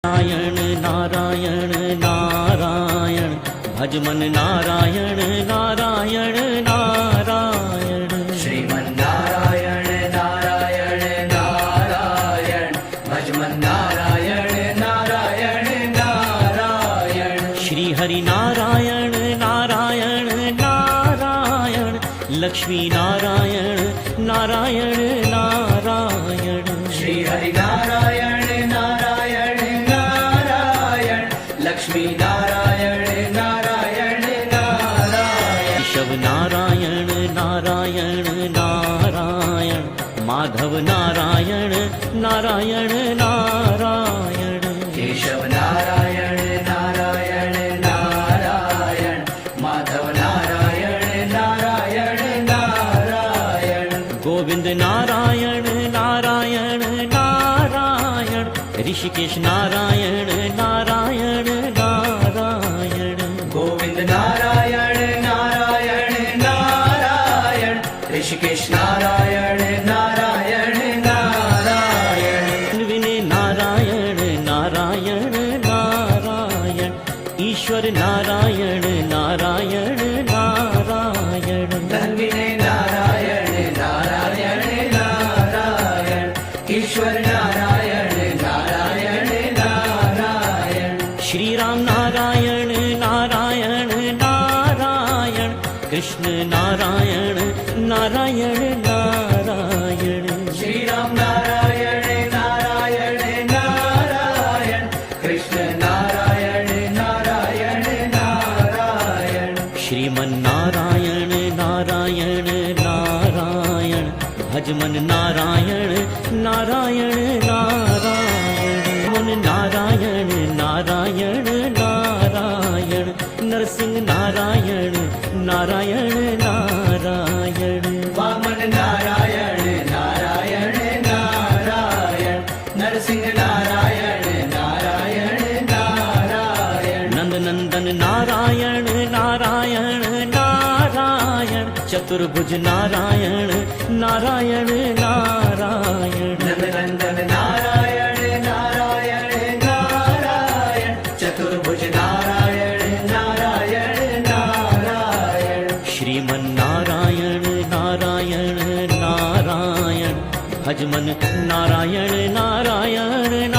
नारायण नारायण नारायण भजमन नारायण नारायण नारायण श्रीमन्नारायण नारायण नारायण भजमन नारायण नारायण नारायण श्री हरि नारायण नारायण नारायण लक्ष्मी नारायण नारायण नारायण श्री हरि नारायण नारायण नारायण लक्ष्मी नारायण नारायण नारायण केशव नारायण नारायण नारायण माधव नारायण नारायण नारायण केशव नारायण नारायण नारायण माधव नारायण नारायण नारायण गोविंद नारायण नारायण नारायण ऋषिकेश नारायण नारायण नारायण गोविंद नारायण नारायण नारायण ऋषिकेश नारायण नारायण नारायण विनय नारायण नारायण नारायण ईश्वर नारायण नारायण नारायण धन्विने नारायण नारायण नारायण ईश्वर नारायण नारायण नारायण श्री राम नारायण नारायण नारायण कृष्ण नारायण नारायण नारायण श्री राम नारायण नारायण नारायण कृष्ण नारायण नारायण नारायण श्रीमन नारायण नारायण नारायण भजमन नारायण नारायण नारायण मन नारायण नारायण नारायण नरसिंह नारायण नारायण नारायण वामन नारायण नारायण नारायण नरसिंह नारायण नारायण नारायण नंदनंदन नारायण नारायण नारायण चतुर्भुज नारायण नारायण नारायण नंदनंदन नारायण नारायण नारायण चतुर्भुज नारायण नारायण नारायण श्रीमन नारायण नारायण नारायण भजमन नारायण नारायण